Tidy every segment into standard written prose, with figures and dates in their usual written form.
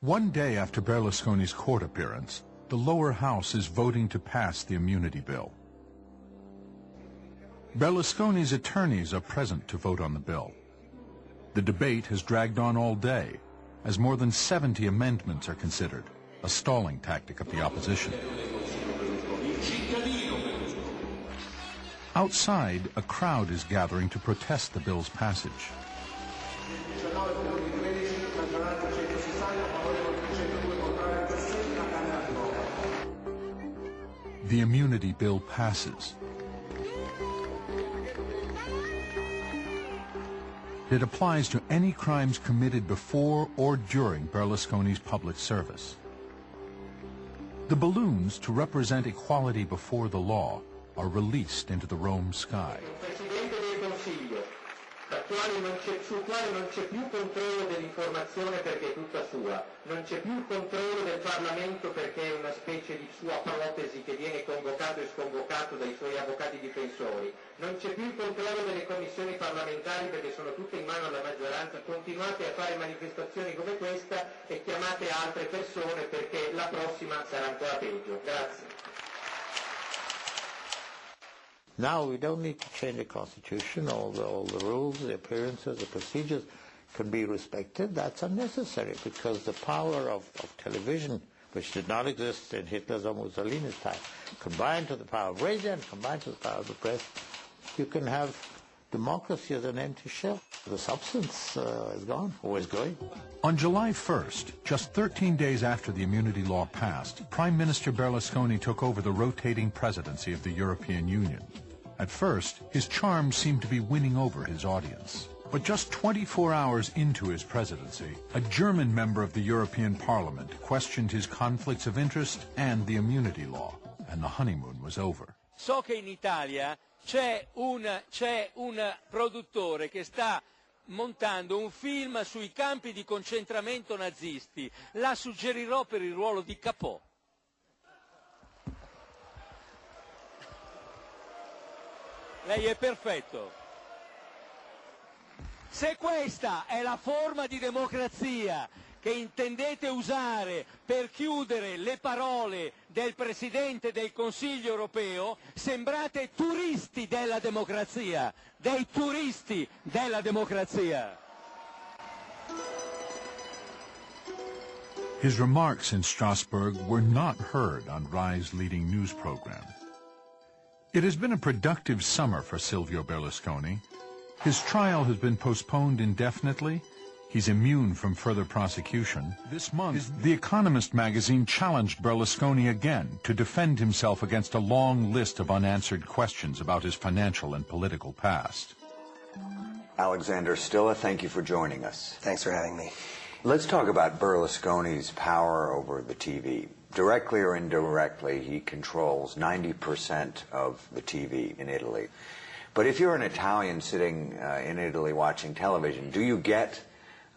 One day after Berlusconi's court appearance, the lower house is voting to pass the immunity bill. Berlusconi's attorneys are present to vote on the bill. The debate has dragged on all day, as more than 70 amendments are considered, a stalling tactic of the opposition. Outside, a crowd is gathering to protest the bill's passage. The immunity bill passes. It applies to any crimes committed before or during Berlusconi's public service. The balloons, to represent equality before the law, are released into the Rome sky. Sul quale non c'è più controllo dell'informazione perché è tutta sua, non c'è più controllo del Parlamento perché è una specie di sua protesi che viene convocato e sconvocato dai suoi avvocati difensori, non c'è più il controllo delle commissioni parlamentari perché sono tutte in mano alla maggioranza. Continuate a fare manifestazioni come questa e chiamate altre persone perché la prossima sarà ancora peggio. Grazie. Now we don't need to change the constitution. All the rules, the appearances, the procedures can be respected. That's unnecessary because the power of television, which did not exist in Hitler's or Mussolini's time, combined to the power of radio and combined to the power of the press, you can have democracy as an empty shell. The substance is gone, or is going. On July 1st, just 13 days after the immunity law passed, Prime Minister Berlusconi took over the rotating presidency of the European Union. At first, his charm seemed to be winning over his audience. But just 24 hours into his presidency, a German member of the European Parliament questioned his conflicts of interest and the immunity law, and the honeymoon was over. So che in Italia c'è un produttore che sta montando un film sui campi di concentramento nazisti. La suggerirò per il ruolo di Capò. Lei è perfetto. Se questa è la forma di democrazia che intendete usare per chiudere le parole del Presidente del Consiglio europeo, sembrate turisti della democrazia, dei turisti della democrazia. His remarks in Strasbourg were not heard on Rai's leading news program. It has been a productive summer for Silvio Berlusconi. His trial has been postponed indefinitely. He's immune from further prosecution. This month, The Economist magazine challenged Berlusconi again to defend himself against a long list of unanswered questions about his financial and political past. Alexander Stilla, thank you for joining us. Thanks for having me. Let's talk about Berlusconi's power over the TV. Directly or indirectly, he controls 90% of the TV in Italy. But if you're an Italian sitting in Italy watching television, do you get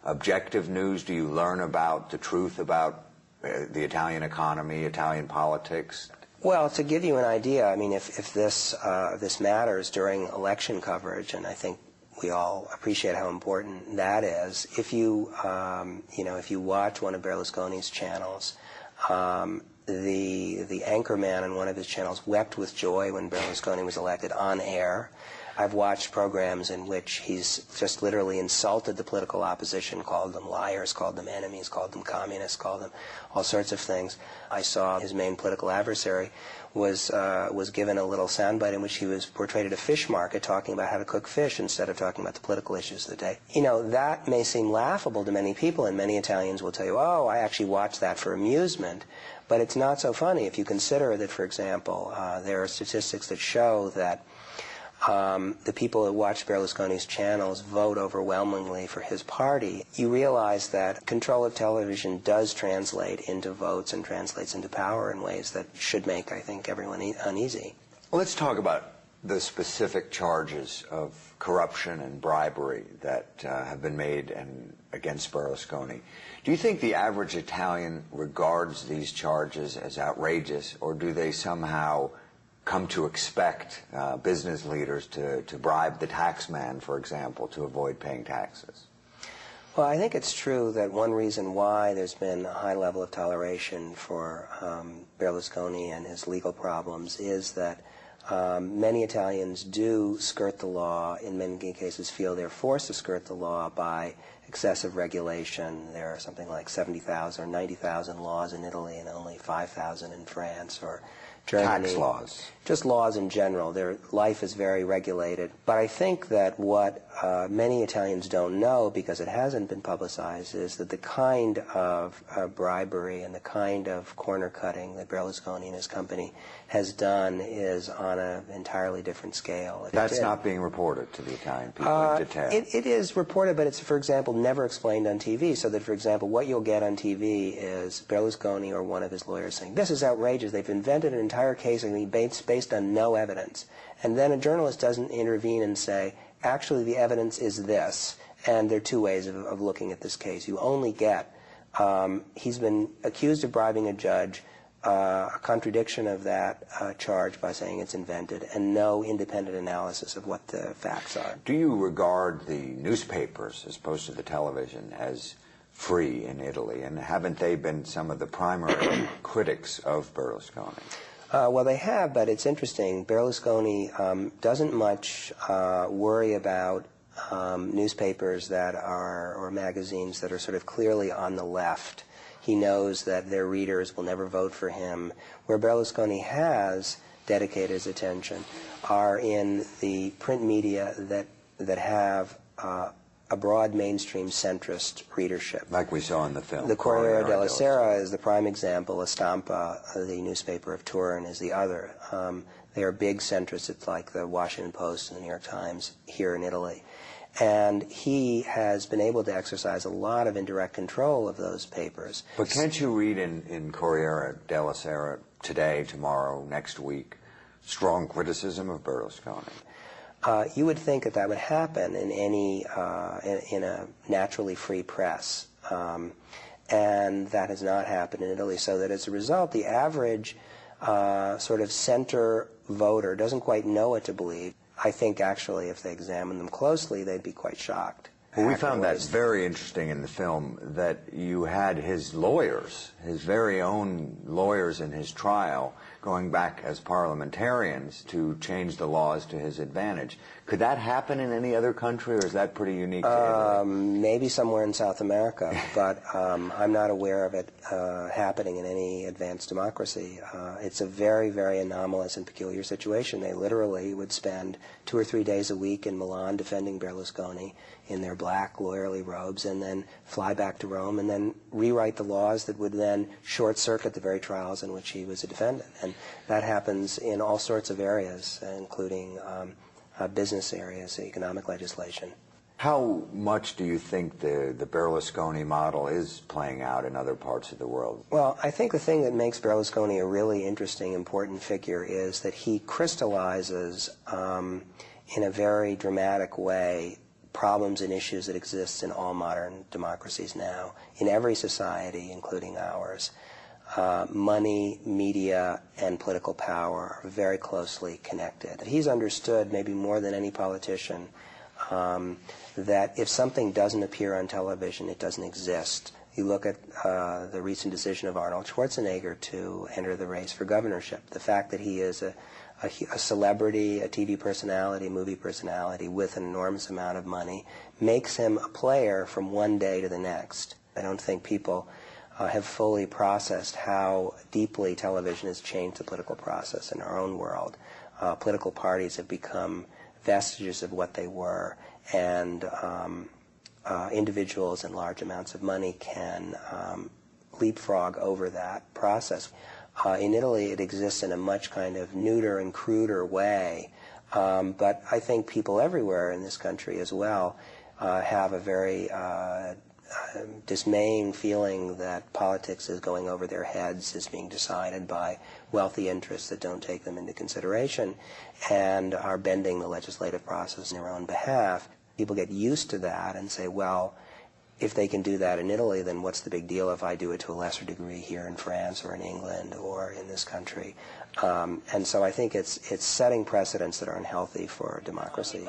objective news? Do you learn about the truth about the Italian economy, Italian politics? Well, to give you an idea, I mean, if this matters during election coverage, and I think we all appreciate how important that is. If you if you watch one of Berlusconi's channels, the anchorman on one of his channels wept with joy when Berlusconi was elected on air. I've watched programs in which he's just literally insulted the political opposition, called them liars, called them enemies, called them communists, called them all sorts of things. I saw his main political adversary was given a little soundbite in which he was portrayed at a fish market talking about how to cook fish instead of talking about the political issues of the day. You know, that may seem laughable to many people, and many Italians will tell you, oh, I actually watched that for amusement. But it's not so funny if you consider that, for example, there are statistics that show that the people who watch Berlusconi's channels vote overwhelmingly for his party. You realize that control of television does translate into votes and translates into power in ways that should make, I think, everyone uneasy. Well, let's talk about the specific charges of corruption and bribery that have been made against Berlusconi. Do you think the average Italian regards these charges as outrageous, or do they somehow come to expect business leaders to bribe the taxman, for example, to avoid paying taxes? Well, I think it's true that one reason why there's been a high level of toleration for Berlusconi and his legal problems is that many Italians do skirt the law, in many cases feel they're forced to skirt the law by excessive regulation. There are something like 70,000 or 90,000 laws in Italy and only 5,000 in France or Germany. Tax laws. Just laws in general. Their life is very regulated. But I think that what many Italians don't know, because it hasn't been publicized, is that the kind of bribery and the kind of corner cutting that Berlusconi and his company has done is on an entirely different scale. That's not being reported to the Italian people in detail. It is reported, but it's, for example, never explained on TV. So that, for example, what you'll get on TV is Berlusconi or one of his lawyers saying, "This is outrageous. They've invented an entire case based on no evidence." And then a journalist doesn't intervene and say, actually the evidence is this, and there are two ways of looking at this case. You only get, he's been accused of bribing a judge, a contradiction of that charge by saying it's invented, and no independent analysis of what the facts are. Do you regard the newspapers, as opposed to the television, as free in Italy? And haven't they been some of the primary critics of Berlusconi? Well, they have, but it's interesting. Berlusconi doesn't much worry about newspapers that are, or magazines that are sort of clearly on the left. He knows that their readers will never vote for him. Where Berlusconi has dedicated his attention are in the print media that have a broad mainstream centrist readership. Like we saw in the film. The Corriere della Sera is the prime example. La Stampa, the newspaper of Turin, is the other. They are big centrists. It's like the Washington Post and the New York Times here in Italy. And he has been able to exercise a lot of indirect control of those papers. But can't you read in Corriere della Sera today, tomorrow, next week, strong criticism of Berlusconi? You would think that that would happen in any in a naturally free press, and that has not happened in Italy. So that as a result, the average sort of center voter doesn't quite know what to believe. I think actually, if they examine them closely, they'd be quite shocked. Well, we found that very interesting in the film, that you had his lawyers, his very own lawyers in his trial, going back as parliamentarians to change the laws to his advantage. Could that happen in any other country, or is that pretty unique to Italy? Maybe somewhere in South America, but I'm not aware of it happening in any advanced democracy. It's a very, very anomalous and peculiar situation. They literally would spend 2 or 3 days a week in Milan defending Berlusconi in their black lawyerly robes, and then fly back to Rome and then rewrite the laws that would then short-circuit the very trials in which he was a defendant. And that happens in all sorts of areas, including business areas, economic legislation. How much do you think the Berlusconi model is playing out in other parts of the world? Well, I think the thing that makes Berlusconi a really interesting, important figure is that he crystallizes in a very dramatic way problems and issues that exist in all modern democracies now, in every society, including ours. Money, media, and political power are very closely connected. He's understood, maybe more than any politician, that if something doesn't appear on television, it doesn't exist. You look at the recent decision of Arnold Schwarzenegger to enter the race for governorship. The fact that he is a celebrity, a TV personality, movie personality with an enormous amount of money makes him a player from one day to the next. I don't think people have fully processed how deeply television has changed the political process in our own world. Political parties have become vestiges of what they were, and individuals in large amounts of money can leapfrog over that process. In Italy, it exists in a much kind of neuter and cruder way, but I think people everywhere in this country as well have a very dismaying feeling that politics is going over their heads, is being decided by wealthy interests that don't take them into consideration, and are bending the legislative process in their own behalf. People get used to that and say, well, if they can do that in Italy, then what's the big deal if I do it to a lesser degree here in France or in England or in this country? And so I think it's setting precedents that are unhealthy for democracy.